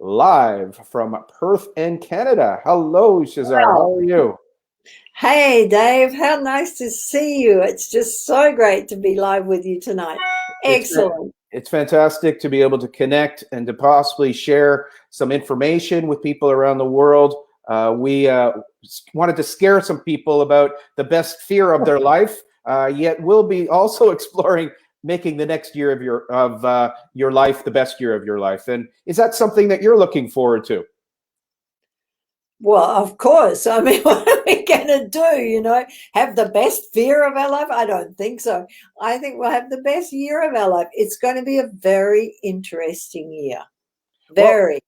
live from Perth in Canada. Hello, Shazar. Wow. How are you? Hey, Dave, how nice to see you. It's just so great to be live with you tonight. It's Excellent. it's fantastic to be able to connect and to possibly share some information with people around the world. We wanted to scare some people about the best fear of their life, yet we'll be also exploring making the next year of your life the best year of your life. And is that something that you're looking forward to? Well, of course. I mean, what are we going to do? Have the best year of our life? I don't think so. I think we'll have the best year of our life. It's going to be a very interesting year. Well, Very.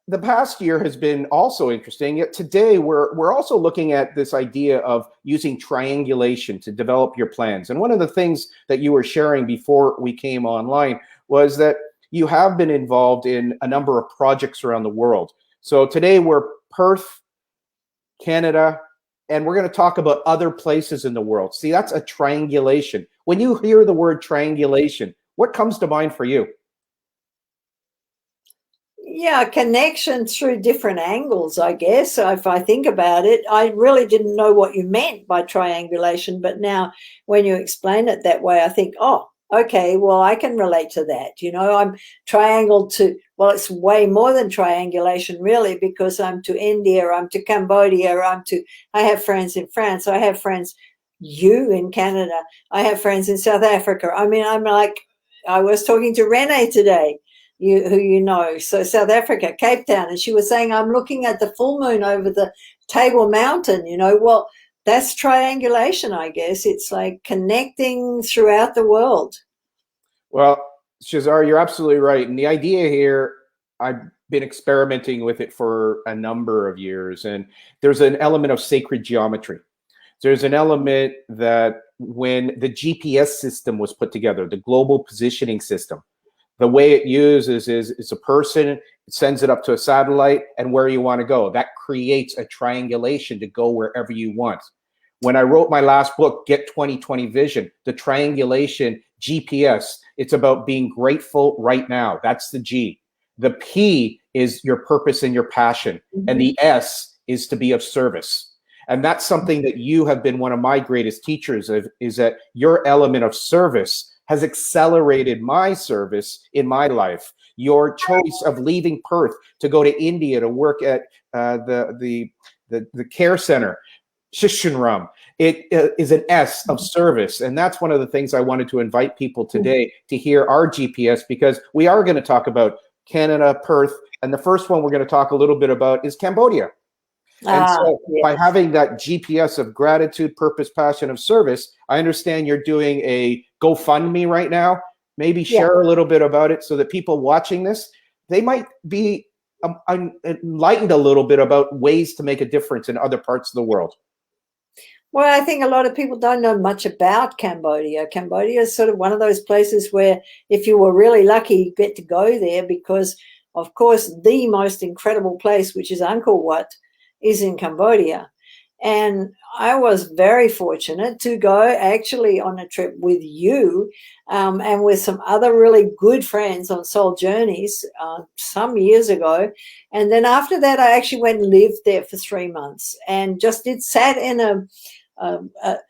the past year has been also interesting. Yet today we're also looking at this idea of using triangulation to develop your plans. And one of the things that you were sharing before we came online was that you have been involved in a number of projects around the world. So today we're Perth, Canada, and we're going to talk about other places in the world. See, that's a triangulation. When you hear the word triangulation, what comes to mind for you? Yeah, connection through different angles, I guess. So if I think about it, I really didn't know what you meant by triangulation, but now when you explain it that way, I think, oh, okay, well, I can relate to that. I'm triangled to, well, it's way more than triangulation, really, because I'm to India, I'm to Cambodia, I have friends in France, I have friends, you in Canada, I have friends in South Africa. I mean, I was talking to Renee today, who so South Africa, Cape Town, and she was saying, I'm looking at the full moon over the Table Mountain. Well, that's triangulation, I guess. It's like connecting throughout the world. Well, Shazar, you're absolutely right. And the idea here, I've been experimenting with it for a number of years, and there's an element of sacred geometry. There's an element that when the GPS system was put together, the global positioning system, the way it uses is a person, it sends it up to a satellite, and where you want to go. That creates a triangulation to go wherever you want. When I wrote my last book, Get 2020 Vision, the triangulation GPS, it's about being grateful right now. That's the G. The P is your purpose and your passion. And the S is to be of service. And that's something that you have been one of my greatest teachers of, is that your element of service has accelerated my service in my life. Your choice of leaving Perth to go to India to work at the care center, Shishinram, it is an S of service. And that's one of the things I wanted to invite people today to hear our GPS, because we are going to talk about Canada, Perth, and the first one we're going to talk a little bit about is Cambodia. And so Yes. by having that GPS of gratitude, purpose, passion, of service, I understand you're doing a GoFundMe right now. Maybe share a little bit about it so that people watching this, they might be enlightened a little bit about ways to make a difference in other parts of the world. Well, I think a lot of people don't know much about Cambodia. Cambodia is sort of one of those places where if you were really lucky, you get to go there because, of course, the most incredible place, which is Angkor Wat, is in Cambodia. And I was very fortunate to go actually on a trip with you and with some other really good friends on Soul Journeys some years ago. And then after that, I actually went and lived there for 3 months and just sat in a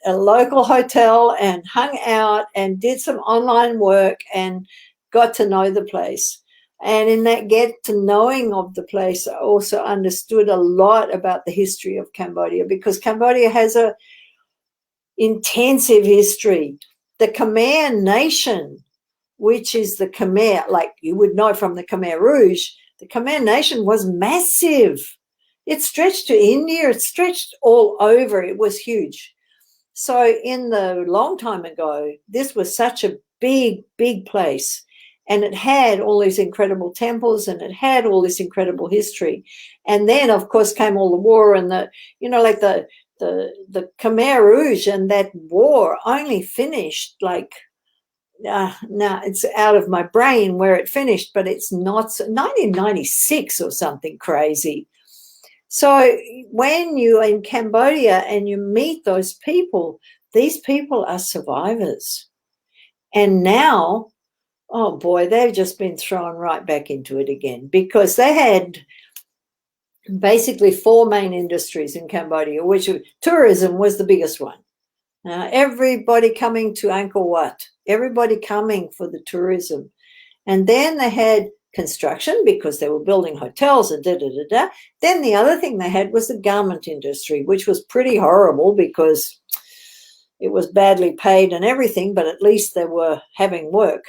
local hotel and hung out and did some online work and got to know the place. And in that get to knowing of the place, I also understood a lot about the history of Cambodia, because Cambodia has a intensive history. The Khmer Nation, which is the Khmer, like you would know from the Khmer Rouge, the Khmer Nation was massive. It stretched to India. It stretched all over. It was huge. So in the long time ago, this was such a big, big place. And it had all these incredible temples and it had all this incredible history. And then, of course, came all the war and the Khmer Rouge, and that war only finished now it's out of my brain where it finished, but it's not 1996 or something crazy. So when you're in Cambodia and you meet those people, these people are survivors. And now oh boy, they've just been thrown right back into it again, because they had basically 4 main industries in Cambodia, which tourism was the biggest one. Everybody coming to Angkor Wat, everybody coming for the tourism. And then they had construction, because they were building hotels and da-da-da-da. Then the other thing they had was the garment industry, which was pretty horrible because it was badly paid and everything, but at least they were having work.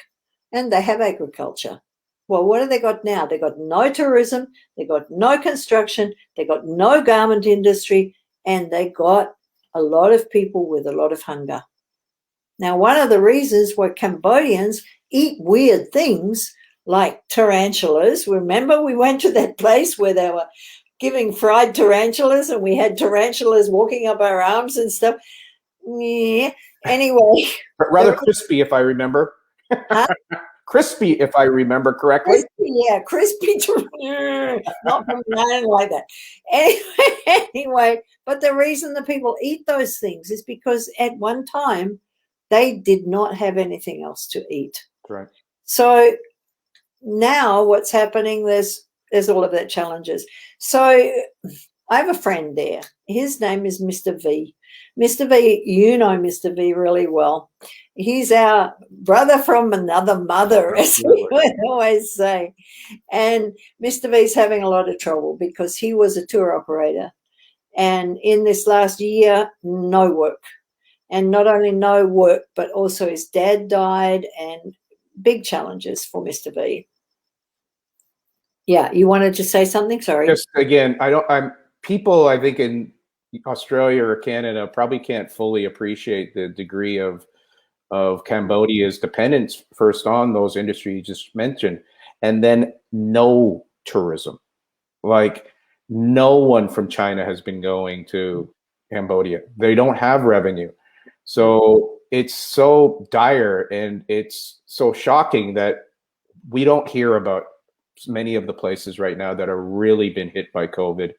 And they have agriculture. Well, what have they got now? They got no tourism, they got no construction, they got no garment industry, and they got a lot of people with a lot of hunger. Now, one of the reasons why Cambodians eat weird things like tarantulas. Remember, we went to that place where they were giving fried tarantulas and we had tarantulas walking up our arms and stuff. Yeah. Anyway. Rather crispy, if I remember. Huh? Crispy, if I remember correctly. Crispy, yeah, crispy. Not from nothing like that. Anyway, but the reason the people eat those things is because at one time they did not have anything else to eat. Right. So now what's happening, there's all of that challenges. So I have a friend there. His name is Mr. V. Mr. V, you know Mr. V really well. He's our brother from another mother, as we would always say. And Mr. V's having a lot of trouble because he was a tour operator. And in this last year, no work. And not only no work, but also his dad died, and big challenges for Mr. V. Yeah, you wanted to say something? Sorry. Just again, people I think in Australia or Canada probably can't fully appreciate the degree of Cambodia's dependence first on those industries you just mentioned, and then no tourism. Like no one from China has been going to Cambodia. They don't have revenue. So it's so dire and it's so shocking that we don't hear about many of the places right now that are really been hit by COVID,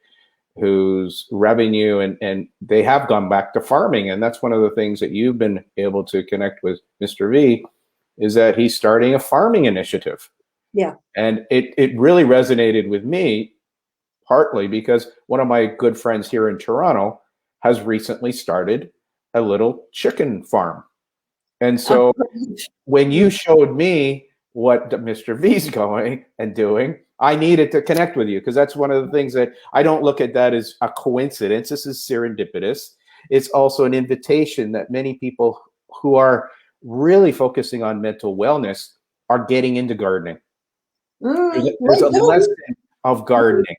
whose revenue and they have gone back to farming. And that's one of the things that you've been able to connect with Mr. V, is that he's starting a farming initiative. Yeah. And it really resonated with me, partly because one of my good friends here in Toronto has recently started a little chicken farm. And so when you showed me what Mr. V's going and doing, I needed to connect with you, because that's one of the things that I don't look at that as a coincidence. This is serendipitous. It's also an invitation that many people who are really focusing on mental wellness are getting into gardening. There's a lesson of gardening.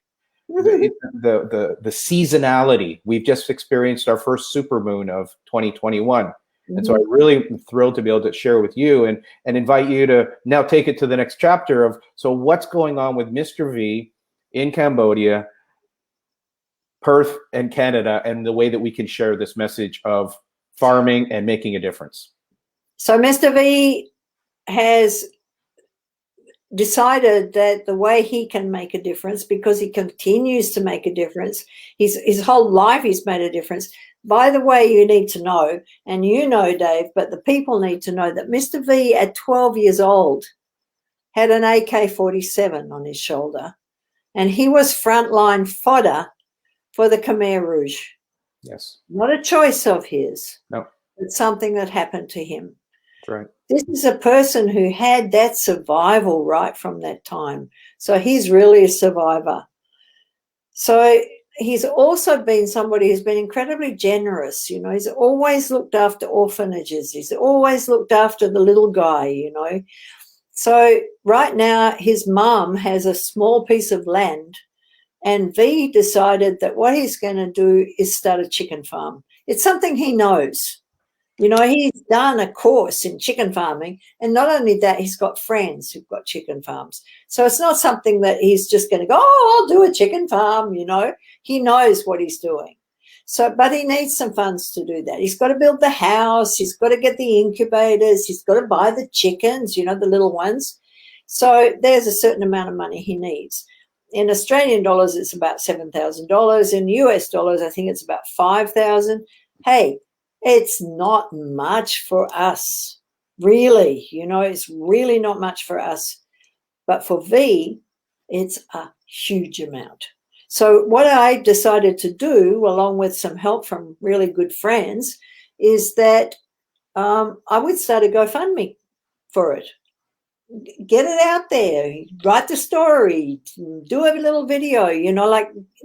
The seasonality. We've just experienced our first supermoon of 2021. And so I really am thrilled to be able to share with you and invite you to now take it to the next chapter of, so what's going on with Mr. V in Cambodia, Perth, and Canada, and the way that we can share this message of farming and making a difference. So Mr. V has decided that the way he can make a difference, because he continues to make a difference, his whole life he's made a difference. By the way, you need to know, and you know, Dave, but the people need to know that Mr. V at 12 years old had an AK-47 on his shoulder, and he was frontline fodder for the Khmer Rouge. Yes. Not a choice of his. No. It's something that happened to him. That's right. This is a person who had that survival right from that time. So he's really a survivor. So he's also been somebody who's been incredibly generous. You know, he's always looked after orphanages. He's always looked after the little guy, you know. So right now his mum has a small piece of land, and V decided that what he's going to do is start a chicken farm. It's something he knows. You know, he's done a course in chicken farming, and not only that, he's got friends who've got chicken farms. So it's not something that he's just going to go, oh, I'll do a chicken farm, you know. He knows what he's doing. So, but he needs some funds to do that. He's got to build the house. He's got to get the incubators. He's got to buy the chickens, you know, the little ones. So there's a certain amount of money he needs. In Australian dollars, it's about $7,000. In US dollars, I think it's about $5,000. Hey, it's not much for us. really. It's really not much for us. But for V, it's a huge amount. So what I decided to do, along with some help from really good friends, is that I would start a GoFundMe for it. Get it out there, write the story, do a little video,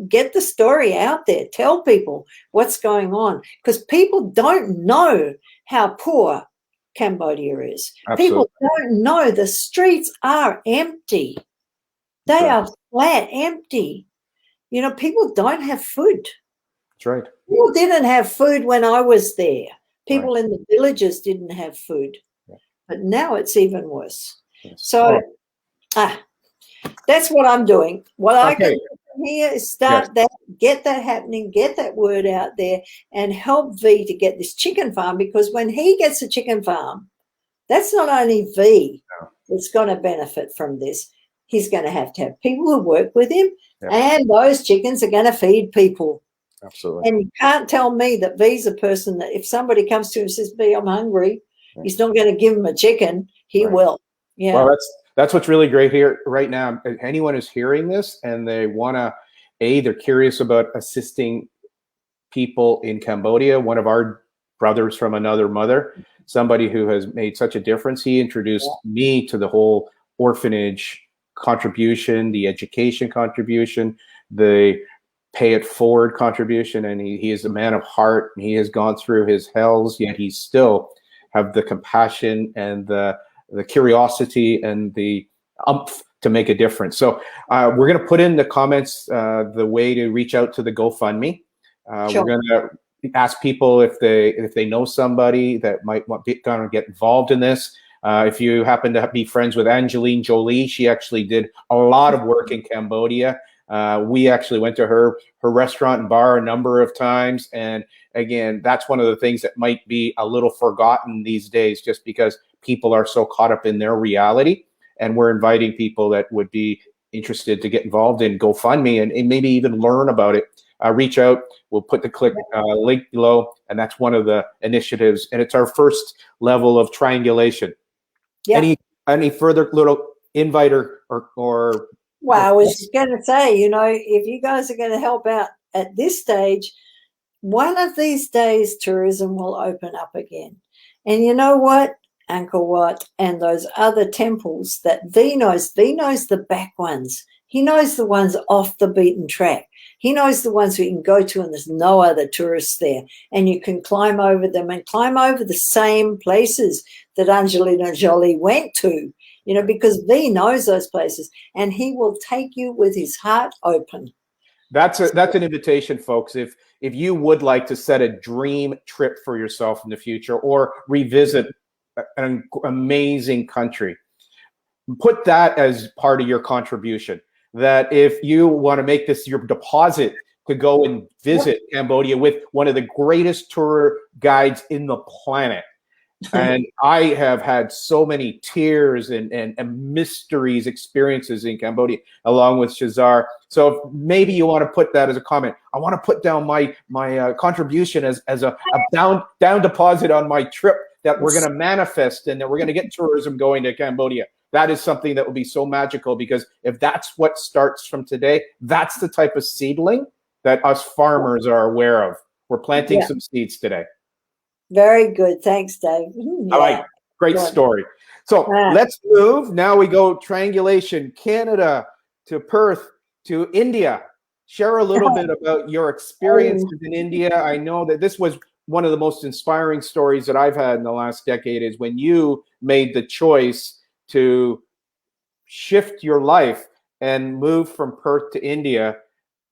get the story out there, tell people what's going on, because people don't know how poor Cambodia is. Absolutely. People don't know the streets are empty. They Sure. are flat empty. People don't have food. That's right. People didn't have food when I was there. People in the villages didn't have food. Yeah. But now it's even worse. Yes. So that's what I'm doing. What I can do here is start that, get that happening, get that word out there, and help V to get this chicken farm, because when he gets a chicken farm, that's not only V that's going to benefit from this. He's going to have people who work with him, and those chickens are going to feed people. Absolutely. And you can't tell me that V's a person that if somebody comes to him and says, V, I'm hungry, he's not going to give him a chicken. He will. Yeah. Well, that's what's really great here right now. If anyone is hearing this and they want to, they're curious about assisting people in Cambodia. One of our brothers from another mother, somebody who has made such a difference, he introduced me to the whole orphanage contribution, the education contribution, the pay it forward contribution. And he is a man of heart, and he has gone through his hells, yet he still have the compassion and the curiosity and the umph to make a difference. So we're going to put in the comments the way to reach out to the GoFundMe. We're going to ask people if they know somebody that might want to get involved in this. If you happen to be friends with Angeline Jolie, she actually did a lot of work in Cambodia. We actually went to her restaurant and bar a number of times. And again, that's one of the things that might be a little forgotten these days, just because people are so caught up in their reality. And we're inviting people that would be interested to get involved in GoFundMe and maybe even learn about it. Reach out. We'll put the link below. And that's one of the initiatives. And it's our first level of triangulation. Yeah. Any further little invite or well, I was going to say, if you guys are going to help out at this stage, one of these days tourism will open up again. And you know what? Angkor Wat and those other temples that V knows the back ones. He knows the ones off the beaten track. He knows the ones we can go to and there's no other tourists there. And you can climb over them and climb over the same places that Angelina Jolie went to, because V knows those places, and he will take you with his heart open. That's an invitation, folks. If you would like to set a dream trip for yourself in the future or revisit an amazing country, put that as part of your contribution. That if you want to make this your deposit to go and visit Cambodia with one of the greatest tour guides in the planet. And I have had so many tears and mysteries experiences in Cambodia along with Shazar. So maybe you want to put that as a comment. I want to put down my contribution as a down deposit on my trip that we're going to manifest and that we're going to get tourism going to Cambodia. That is something that will be so magical, because if that's what starts from today, that's the type of seedling that us farmers are aware of. We're planting some seeds today. Very good. Thanks, Dave. Yeah. All right. Great story. So let's move. Now we go triangulation, Canada to Perth to India. Share a little bit about your experiences in India. I know that this was one of the most inspiring stories that I've had in the last decade, is when you made the choice to shift your life and move from Perth to India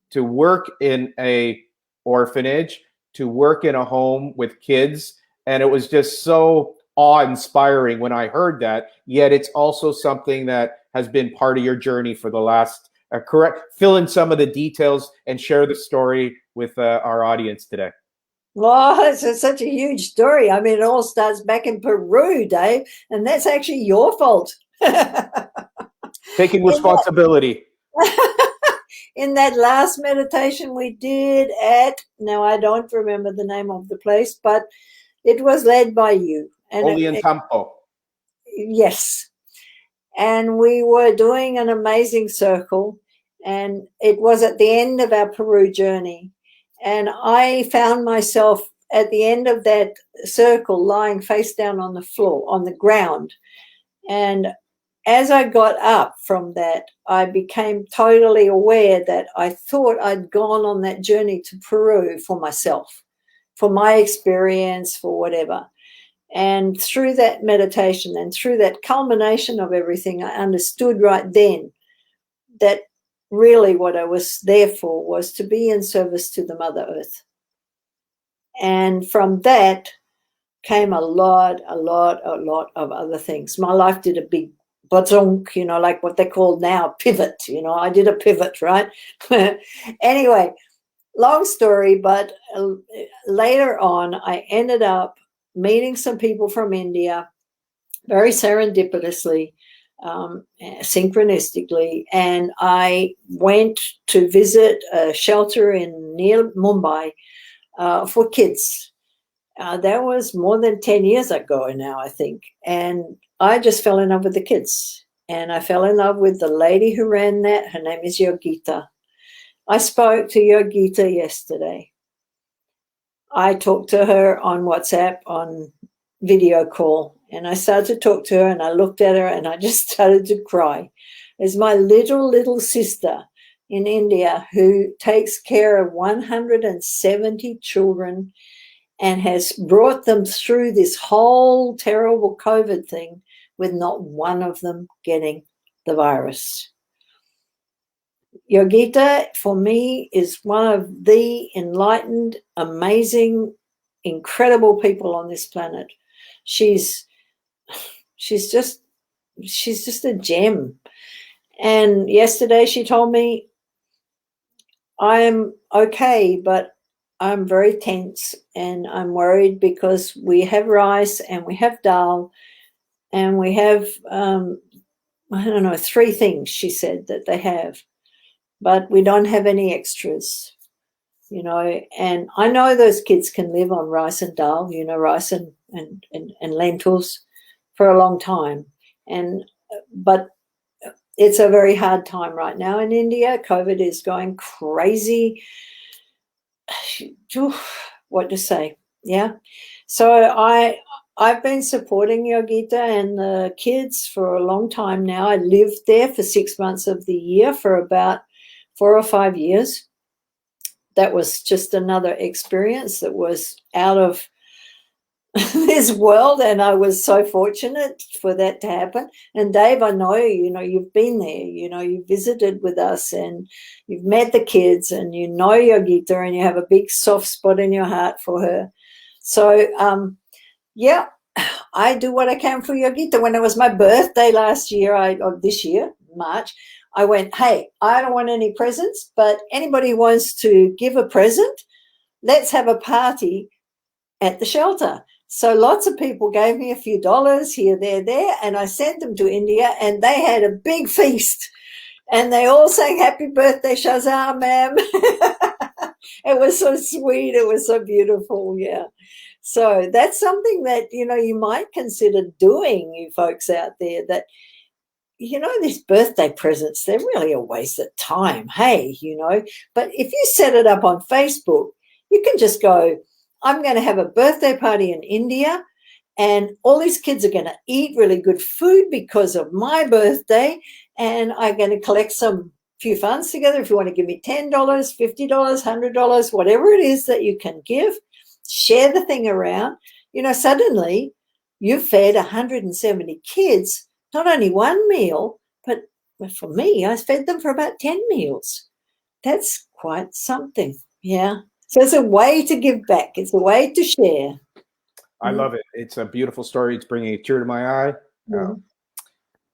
to work in a orphanage, to work in a home with kids. And it was just so awe-inspiring when I heard that. Yet it's also something that has been part of your journey for the last, fill in some of the details and share the story with our audience today. Well, it's such a huge story. I mean, it all starts back in Peru, Dave, and that's actually your fault. Taking responsibility. In that last meditation we did now I don't remember the name of the place, but it was led by you. Only in Tampo. Yes. And we were doing an amazing circle, and it was at the end of our Peru journey. And I found myself at the end of that circle lying face down on the floor, on the ground. And as I got up from that, I became totally aware that I thought I'd gone on that journey to Peru for myself, for my experience, for whatever. And through that meditation and through that culmination of everything, I understood right then that really what I was there for was to be in service to the Mother Earth. And from that came a lot of other things. My life did a big bazonk, like what they call now pivot. I did a pivot, right? Anyway, long story, but later on, I ended up meeting some people from India, very serendipitously, synchronistically, and I went to visit a shelter near Mumbai for kids. That was more than 10 years ago now, I think, and I just fell in love with the kids, and I fell in love with the lady who ran that. Her name is Yogita. I spoke to Yogita yesterday. I talked to her on WhatsApp, on video call, and I started to talk to her, and I looked at her, and I just started to cry. It's my little sister in India who takes care of 170 children and has brought them through this whole terrible COVID thing with not one of them getting the virus. Yogita, for me, is one of the enlightened, amazing, incredible people on this planet. She's just a gem. And yesterday she told me, I'm okay, but I'm very tense and I'm worried because we have rice and we have dal and we have, I don't know, 3 things, she said, that they have. But we don't have any extras, and I know those kids can live on rice and dal, rice and lentils for a long time. But it's a very hard time right now in India. COVID is going crazy. What to say? Yeah. So I've been supporting Yogita and the kids for a long time now. I lived there for 6 months of the year for about 4 or 5 years. That was just another experience that was out of this world, and I was so fortunate for that to happen. And Dave, I know, you've been there, you visited with us and you've met the kids and you know Yogita and you have a big soft spot in your heart for her. So, yeah, I do what I can for Yogita. When it was my birthday this year, March, I went, hey, I don't want any presents, but anybody who wants to give a present, let's have a party at the shelter. So lots of people gave me a few dollars here, there, and I sent them to India, and they had a big feast. And they all sang happy birthday, Shazar, ma'am. It was so sweet. It was so beautiful, yeah. So that's something that, you might consider doing, you folks out there, that, these birthday presents, they're really a waste of time, hey, But if you set it up on Facebook, you can just go, I'm going to have a birthday party in India, and all these kids are going to eat really good food because of my birthday, and I'm going to collect some few funds together. If you want to give me $10, $50, $100, whatever it is that you can give, share the thing around. Suddenly you've fed 170 kids, not only one meal, but for me, I fed them for about 10 meals. That's quite something, yeah. So it's a way to give back. It's a way to share. I love it. It's a beautiful story. It's bringing a tear to my eye.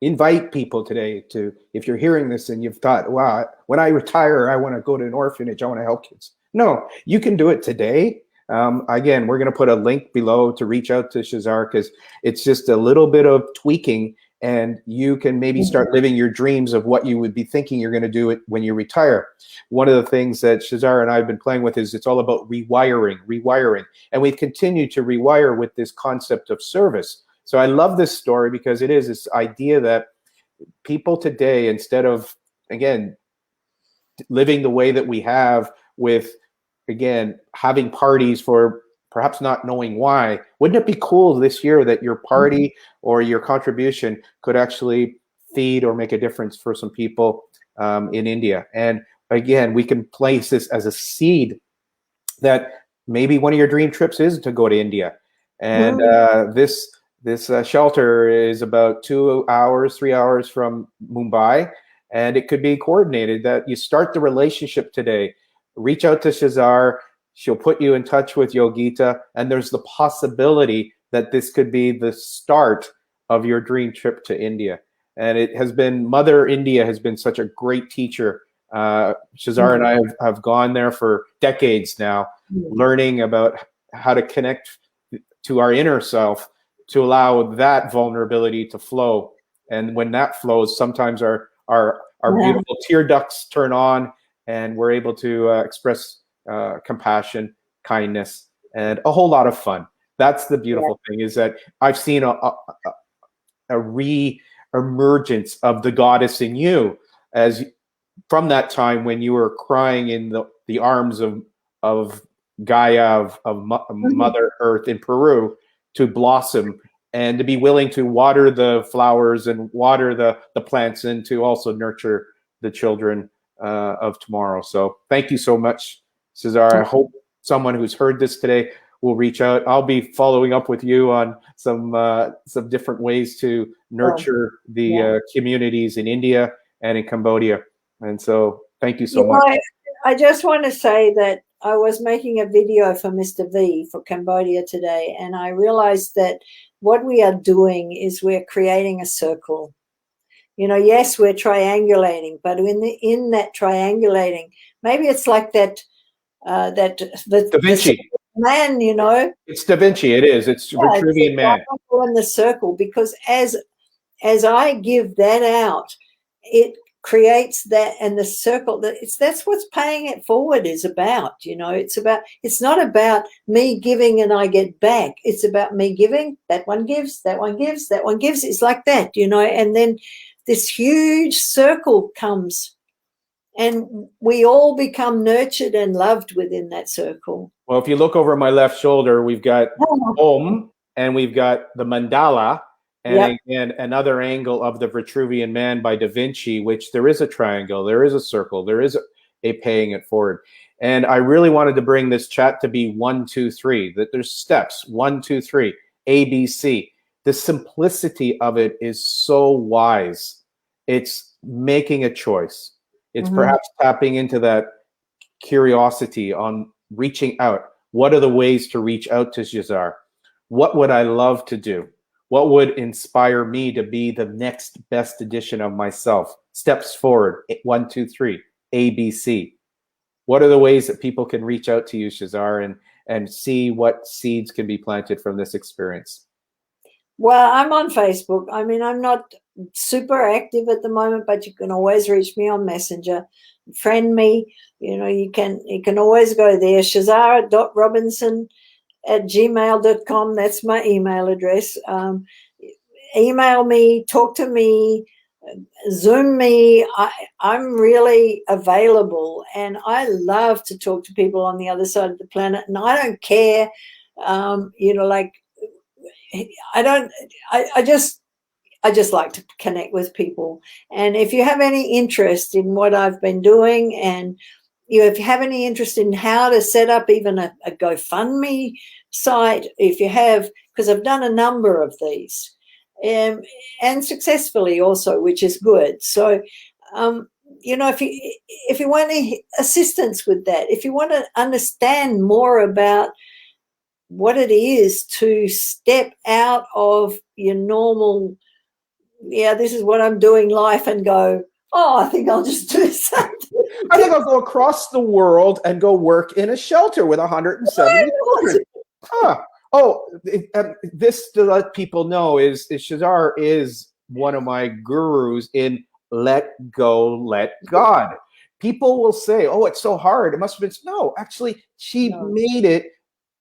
Invite people today to, if you're hearing this and you've thought, wow, when I retire, I want to go to an orphanage. I want to help kids. No, you can do it today. Again, we're going to put a link below to reach out to Shazar, because it's just a little bit of tweaking, and you can maybe start living your dreams of what you would be thinking you're going to do it when you retire. One of the things that Shazar and I have been playing with is it's all about rewiring. And we've continued to rewire with this concept of service, So I love this story because it is this idea that people today, instead of, again, living the way that we have with, again, having parties for perhaps not knowing why, wouldn't it be cool this year that your party or your contribution could actually feed or make a difference for some people in India? And again, we can place this as a seed that maybe one of your dream trips is to go to India. And this shelter is about 2 hours, 3 hours from Mumbai, and it could be coordinated that you start the relationship today. Reach out to Shazar. She'll put you in touch with Yogita, and there's the possibility that this could be the start of your dream trip to India. And it has been, Mother India has been such a great teacher. Shazar and I have gone there for decades now, learning about how to connect to our inner self to allow that vulnerability to flow. And when that flows, sometimes our beautiful tear ducts turn on, and we're able to express compassion, kindness, and a whole lot of fun. That's the beautiful thing, is that I've seen a re-emergence of the goddess in you, as from that time when you were crying in the arms of Gaia, of Mother Earth in Peru, to blossom and to be willing to water the flowers and water the plants, and to also nurture the children of tomorrow. So thank you so much, Shazar. I hope someone who's heard this today will reach out. I'll be following up with you on some different ways to nurture the communities in India and in Cambodia. And so thank you so much. I just want to say that I was making a video for Mr. V for Cambodia today, and I realized that what we are doing is we're creating a circle. You know, yes, we're triangulating, but in that triangulating, maybe it's like that Da Vinci man, you know. It's Da Vinci. It is. It's Vitruvian man. In the circle, because as I give that out, it creates that, and the circle, that's what's paying it forward is about. You know, it's not about me giving and I get back. It's about me giving, that one gives, that one gives, that one gives. It's like that, you know, and then this huge circle comes, and we all become nurtured and loved within that circle. Well, if you look over my left shoulder, we've got Om, and we've got the mandala, and again, another angle of the Vitruvian man by Da Vinci, which there is a triangle, there is a circle, there is a paying it forward. And I really wanted to bring this chat to be 1, 2, 3, that there's steps, 1, 2, 3, ABC. The simplicity of it is so wise. It's making a choice. It's perhaps tapping into that curiosity on reaching out. What are the ways to reach out to Shazar? What would I love to do? What would inspire me to be the next best edition of myself? Steps forward, 1, 2, 3, ABC. What are the ways that people can reach out to you, Shazar, and see what seeds can be planted from this experience? Well, I'm on Facebook. I mean, I'm not super active at the moment, but you can always reach me on Messenger. Friend me. You know, you can always go there. Shazar.robinson@gmail.com. That's my email address. Email me, talk to me, Zoom me. I'm really available, and I love to talk to people on the other side of the planet, and I don't care, you know, like, I just like to connect with people. And if you have any interest in what I've been doing, and if you have any interest in how to set up even a GoFundMe site, if you have, because I've done a number of these, and successfully also, which is good. So, you know, if you want any assistance with that, if you want to understand more about what it is to step out of your normal, this is what I'm doing life, and go, I think I'll just do something. I think I'll go across the world and go work in a shelter with 170 children. This, to let people know, is Shazar is one of my gurus in let go, let God. People will say, it's so hard. It must have been. No, actually, she made it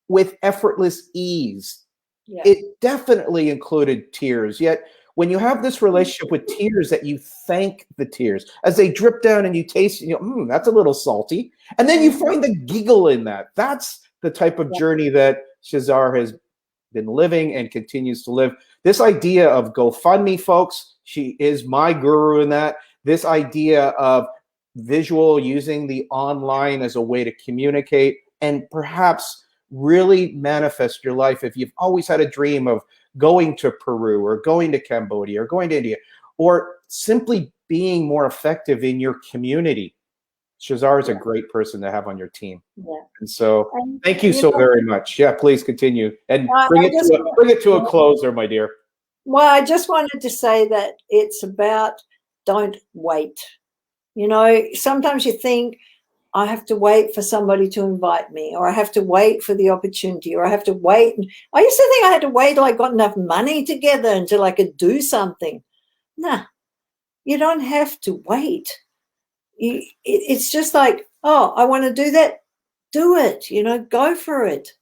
with effortless ease. Yeah. it definitely included tears. Yet when you have this relationship with tears, that you thank the tears as they drip down and you taste, you know, that's a little salty. And then you find the giggle in that. That's the type of journey that Shazar has been living and continues to live. This idea of GoFundMe, folks, she is my guru in that. This idea of visual, using the online as a way to communicate and perhaps really manifest your life. If you've always had a dream of going to Peru or going to Cambodia or going to India, or simply being more effective in your community, Shazar is a great person to have on your team. Yeah. And so And, thank you so very much. Yeah, please continue and bring it to a close there, my dear. Well, I just wanted to say that it's about don't wait. You know, sometimes you think, I have to wait for somebody to invite me, or I have to wait for the opportunity, or I have to wait. I used to think I had to wait till I got enough money together until I could do something. Nah, you don't have to wait. It's just like, oh, I want to do that. Do it, you know, go for it.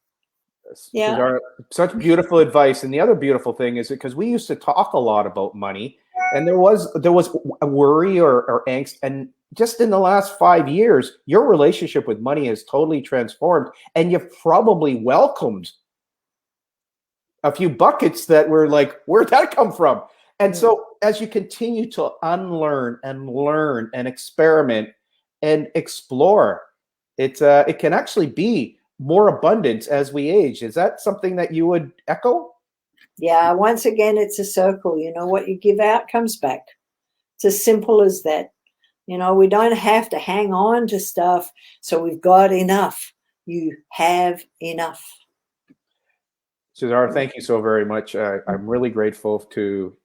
Yeah. Shazar, such beautiful advice. And the other beautiful thing is because we used to talk a lot about money, and there was a worry or angst. And just in the last 5 years, your relationship with money has totally transformed, and you've probably welcomed a few buckets that were like, where'd that come from? And so as you continue to unlearn and learn and experiment and explore, it can actually be more abundance as we age. Is that something that you would echo? Yeah, once again, it's a circle. You know, what you give out comes back. It's as simple as that. You know, we don't have to hang on to stuff, so we've got enough. You have enough. Shazar, thank you so very much. I'm really grateful to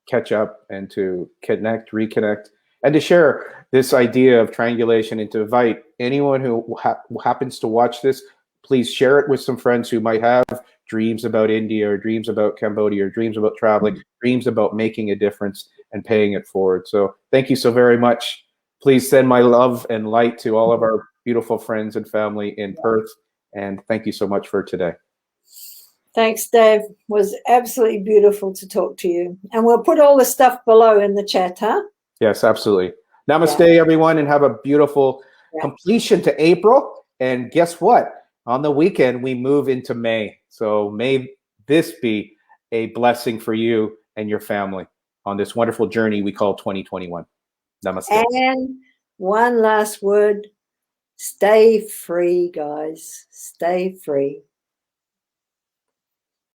catch up and to connect, reconnect, and to share this idea of triangulation, and to invite anyone who happens to watch this, please share it with some friends who might have dreams about India or dreams about Cambodia or dreams about traveling, dreams about making a difference and paying it forward. So thank you so very much. Please send my love and light to all of our beautiful friends and family in Perth. And thank you so much for today. Thanks, Dave. It was absolutely beautiful to talk to you. And we'll put all the stuff below in the chat, huh? Yes, absolutely. Namaste, everyone, and have a beautiful completion to April. And guess what? On the weekend, we move into May. So may this be a blessing for you and your family on this wonderful journey we call 2021. Namaste. And one last word, stay free, guys. Stay free.